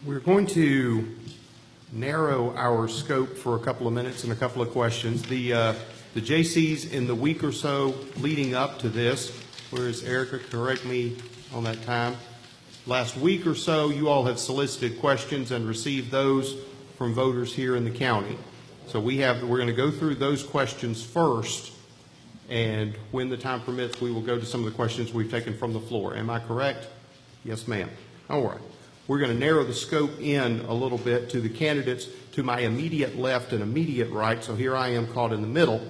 We're going to narrow our scope for a couple of minutes and a couple of questions. The Jaycees in the week or so leading up to this, whereas Erica, correct me on that time, last week or so you all have solicited questions and received those from voters here in the county. So we're going to go through those questions first, and when the time permits, we will go to some of the questions we've taken from the floor. Am I correct? Yes, ma'am. All right. We're going to narrow the scope in a little bit to the candidates to my immediate left and immediate right. So here I am caught in the middle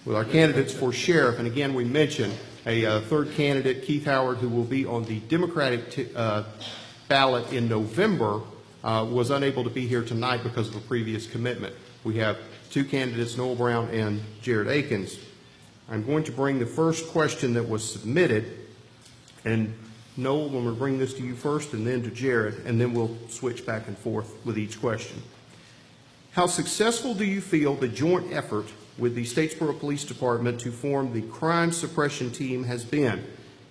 with our candidates for sheriff. And again, we mentioned a third candidate, Keith Howard, who will be on the Democratic ballot in November, was unable to be here tonight because of a previous commitment. We have two candidates, Noel Brown and Jared Akins. I'm going to bring the first question that was submitted, and Noel, I'm going to bring this to you first and then to Jared, and then we'll switch back and forth with each question. How successful do you feel the joint effort with the Statesboro Police Department to form the crime suppression team has been?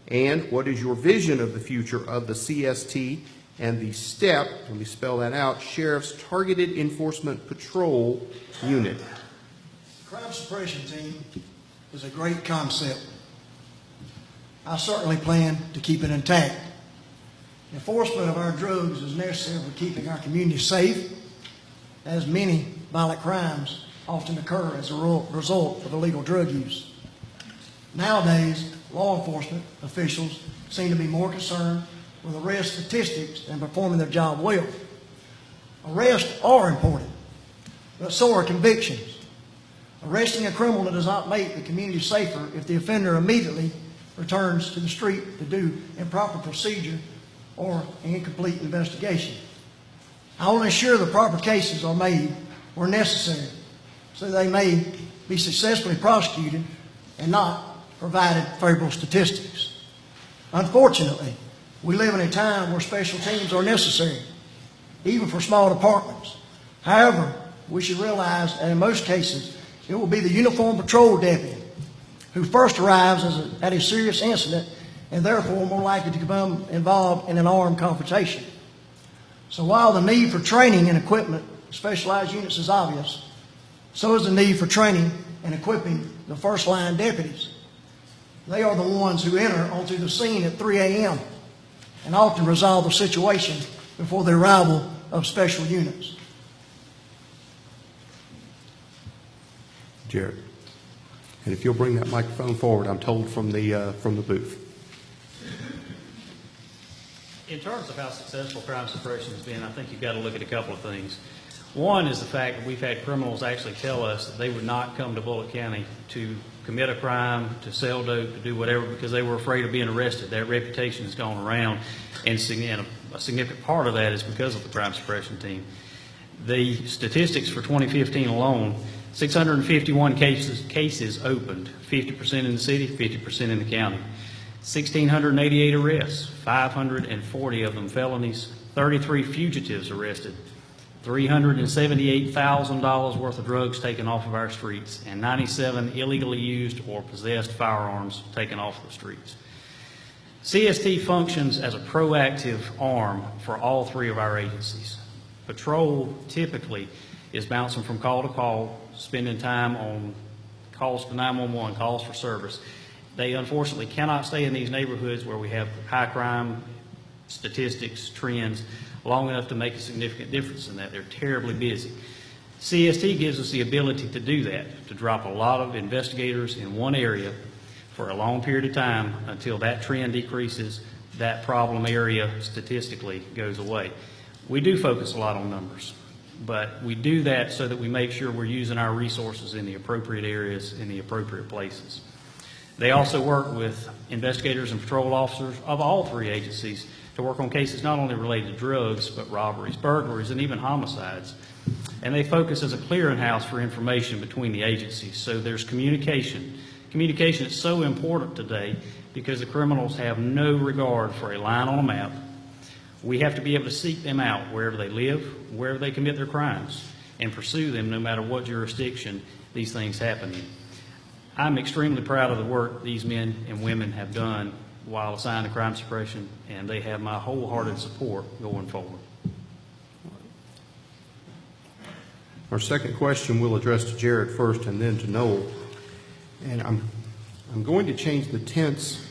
And what is your vision of the future of the CST and the STEP, let me spell that out, Sheriff's Targeted Enforcement Patrol Unit? The crime suppression team is a great concept. I certainly plan to keep it intact. Enforcement of our drugs is necessary for keeping our community safe, as many violent crimes often occur as a result of illegal drug use. Nowadays, law enforcement officials seem to be more concerned with arrest statistics than performing their job well. Arrests are important, but so are convictions. Arresting a criminal does not make the community safer if the offender immediately returns to the street to do improper procedure or an incomplete investigation. I will ensure the proper cases are made where necessary so they may be successfully prosecuted and not provided favorable statistics. Unfortunately, we live in a time where special teams are necessary, even for small departments. However, we should realize that in most cases, it will be the uniformed patrol deputy who first arrives at a serious incident and therefore more likely to become involved in an armed confrontation. So while the need for training and equipment of specialized units is obvious, so is the need for training and equipping the first line deputies. They are the ones who enter onto the scene at 3 a.m. and often resolve the situation before the arrival of special units. Jared. And if you'll bring that microphone forward, I'm told from the booth. In terms of how successful crime suppression has been, I think you've got to look at a couple of things. One is the fact that we've had criminals actually tell us that they would not come to Bullitt County to commit a crime, to sell dope, to do whatever, because they were afraid of being arrested. Their reputation has gone around, and a significant part of that is because of the crime suppression team. The statistics for 2015 alone, 651 cases opened, 50% in the city, 50% in the county. 1,688 arrests, 540 of them felonies, 33 fugitives arrested, $378,000 worth of drugs taken off of our streets, and 97 illegally used or possessed firearms taken off the streets. CST functions as a proactive arm for all three of our agencies. Patrol typically is bouncing from call to call, spending time on calls to 911, calls for service. They unfortunately cannot stay in these neighborhoods where we have high crime statistics, trends, long enough to make a significant difference in that. They're terribly busy. CST gives us the ability to do that, to drop a lot of investigators in one area for a long period of time until that trend decreases, that problem area statistically goes away. We do focus a lot on numbers, but we do that so that we make sure we're using our resources in the appropriate areas, in the appropriate places. They also work with investigators and patrol officers of all three agencies to work on cases not only related to drugs, but robberies, burglaries, and even homicides. And they focus as a clearinghouse for information between the agencies. So there's communication. Communication is so important today because the criminals have no regard for a line on a map. We have to be able to seek them out wherever they live, wherever they commit their crimes, and pursue them no matter what jurisdiction these things happen in. I'm extremely proud of the work these men and women have done while assigned to crime suppression, and they have my wholehearted support going forward. Our second question we'll address to Jared first and then to Noel. And I'm going to change the tense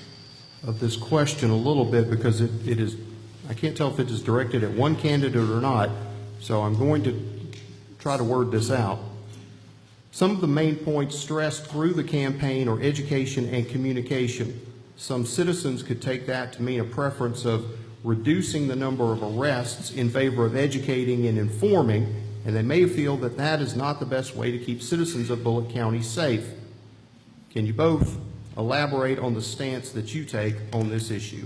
of this question a little bit because it is, I can't tell if it is directed at one candidate or not, so I'm going to try to word this out. Some of the main points stressed through the campaign are education and communication. Some citizens could take that to mean a preference of reducing the number of arrests in favor of educating and informing, and they may feel that that is not the best way to keep citizens of Bullitt County safe. Can you both elaborate on the stance that you take on this issue?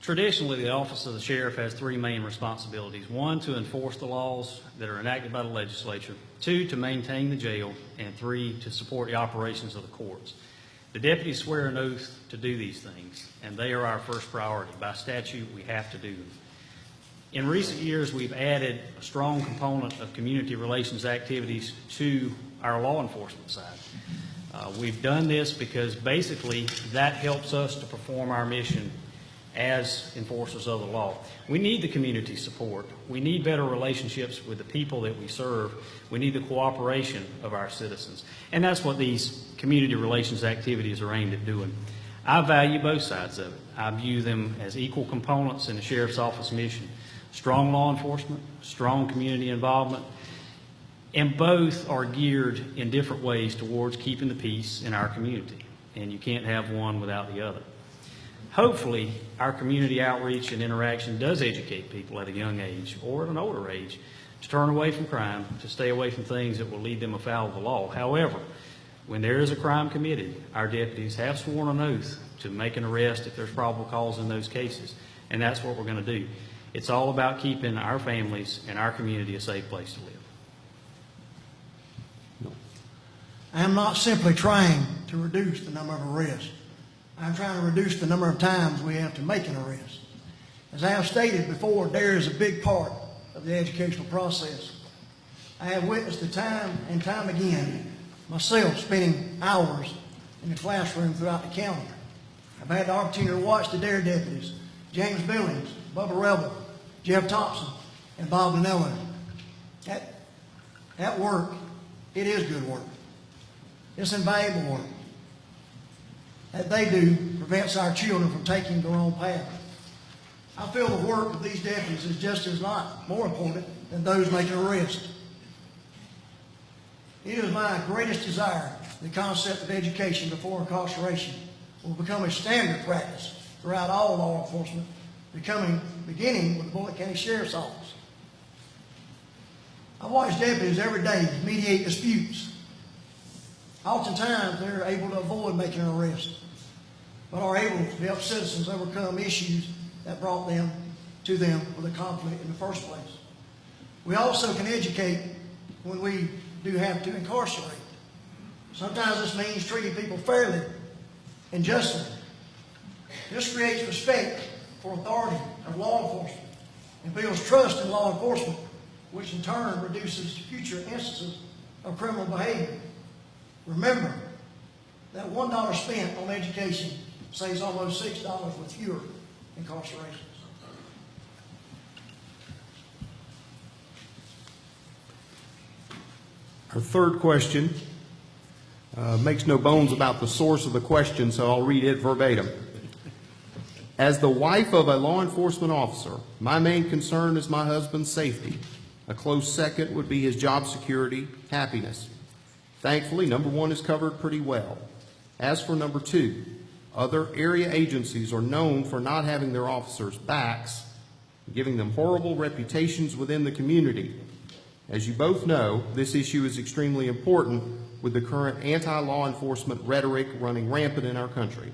Traditionally, the office of the sheriff has three main responsibilities. One, to enforce the laws that are enacted by the legislature. Two, to maintain the jail. And three, to support the operations of the courts. The deputies swear an oath to do these things, and they are our first priority. By statute, we have to do them. In recent years, we've added a strong component of community relations activities to our law enforcement side. We've done this because basically that helps us to perform our mission as enforcers of the law. We need the community support. We need better relationships with the people that we serve. We need the cooperation of our citizens. And that's what these community relations activities are aimed at doing. I value both sides of it. I view them as equal components in the sheriff's office mission. Strong law enforcement, strong community involvement, and both are geared in different ways towards keeping the peace in our community. And you can't have one without the other. Hopefully, our community outreach and interaction does educate people at a young age or at an older age to turn away from crime, to stay away from things that will lead them afoul of the law. However, when there is a crime committed, our deputies have sworn an oath to make an arrest if there's probable cause in those cases, and that's what we're going to do. It's all about keeping our families and our community a safe place to live. I am not simply trying to reduce the number of arrests. I'm trying to reduce the number of times we have to make an arrest. As I have stated before, DARE is a big part of the educational process. I have witnessed it time and time again, myself spending hours in the classroom throughout the county. I've had the opportunity to watch the DARE deputies, James Billings, Bubba Rebel, Jeff Thompson, and Bob Danello. That work, it is good work. It's invaluable work. That they do prevents our children from taking the wrong path. I feel the work of these deputies is just as not more important than those making arrests. It is my greatest desire the concept of education before incarceration will become a standard practice throughout all law enforcement, beginning with the Bullitt County Sheriff's Office. I watch deputies every day mediate disputes. Oftentimes, they're able to avoid making an arrest, but are able to help citizens overcome issues that brought them to them with a conflict in the first place. We also can educate when we do have to incarcerate. Sometimes this means treating people fairly and justly. This creates respect for authority of law enforcement and builds trust in law enforcement, which in turn reduces future instances of criminal behavior. Remember that $1 spent on education saves almost $6 with fewer incarcerations. Our third question makes no bones about the source of the question, so I'll read it verbatim. As the wife of a law enforcement officer, my main concern is my husband's safety. A close second would be his job security, happiness. Thankfully, number one is covered pretty well. As for number two, other area agencies are known for not having their officers' backs, giving them horrible reputations within the community. As you both know, this issue is extremely important with the current anti-law enforcement rhetoric running rampant in our country.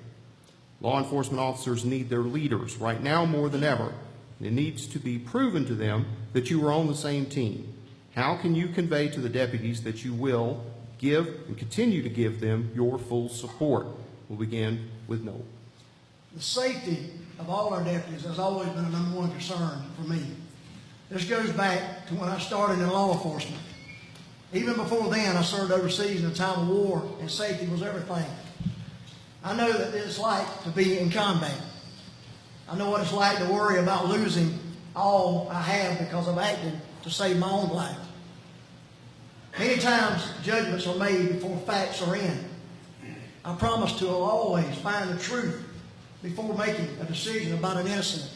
Law enforcement officers need their leaders right now more than ever. It needs to be proven to them that you are on the same team. How can you convey to the deputies that you will give and continue to give them your full support? We'll begin with Noel. The safety of all our deputies has always been a number one concern for me. This goes back to when I started in law enforcement. Even before then, I served overseas in a time of war, and safety was everything. I know that it's like to be in combat. I know what it's like to worry about losing all I have because I've acted to save my own life. Many times judgments are made before facts are in. I promise to always find the truth before making a decision about an incident.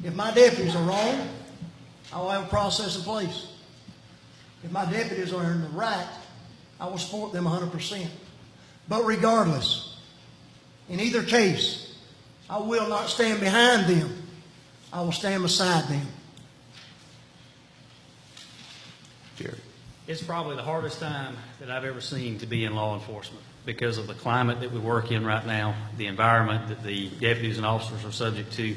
If my deputies are wrong, I will have a process in place. If my deputies are in the right, I will support them 100%. But regardless, in either case, I will not stand behind them. I will stand beside them. Jerry. It's probably the hardest time that I've ever seen to be in law enforcement because of the climate that we work in right now, the environment that the deputies and officers are subject to.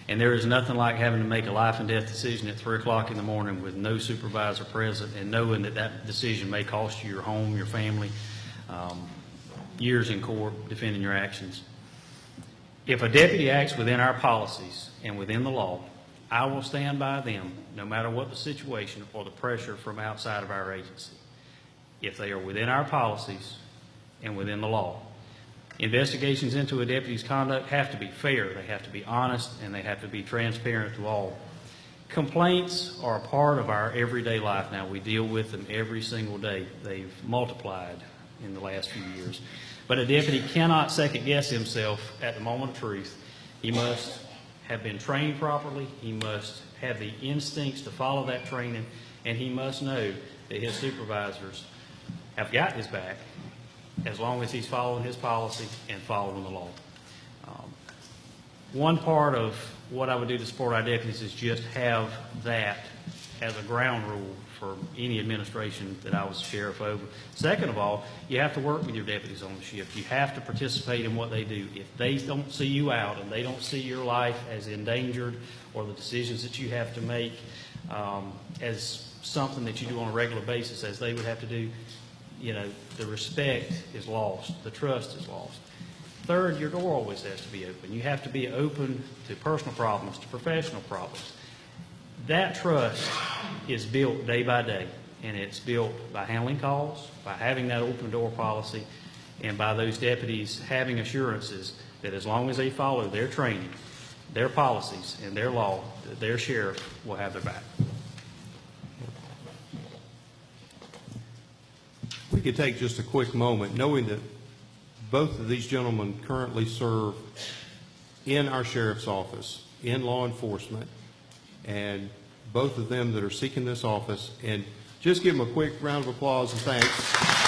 And there is nothing like having to make a life and death decision at 3 o'clock in the morning with no supervisor present and knowing that that decision may cost you your home, your family, years in court defending your actions. If a deputy acts within our policies and within the law, I will stand by them no matter what the situation or the pressure from outside of our agency. If they are within our policies and within the law. Investigations into a deputy's conduct have to be fair, they have to be honest, and they have to be transparent to all. Complaints are a part of our everyday life now. We deal with them every single day. They've multiplied in the last few years. But a deputy cannot second-guess himself at the moment of truth. He must have been trained properly, he must have the instincts to follow that training, and he must know that his supervisors have got his back as long as he's following his policy and following the law. One part of what I would do to support our deputies is just have that as a ground rule for any administration that I was sheriff over. Second of all, you have to work with your deputies on the shift. You have to participate in what they do. If they don't see you out and they don't see your life as endangered or the decisions that you have to make as something that you do on a regular basis as they would have to do, you know, the respect is lost, the trust is lost. Third, your door always has to be open. You have to be open to personal problems, to professional problems. That trust is built day by day, and it's built by handling calls, by having that open door policy, and by those deputies having assurances that as long as they follow their training, their policies, and their law, their sheriff will have their back. We could take just a quick moment, knowing that both of these gentlemen currently serve in our sheriff's office, in law enforcement, and both of them that are seeking this office, and just give them a quick round of applause and thanks.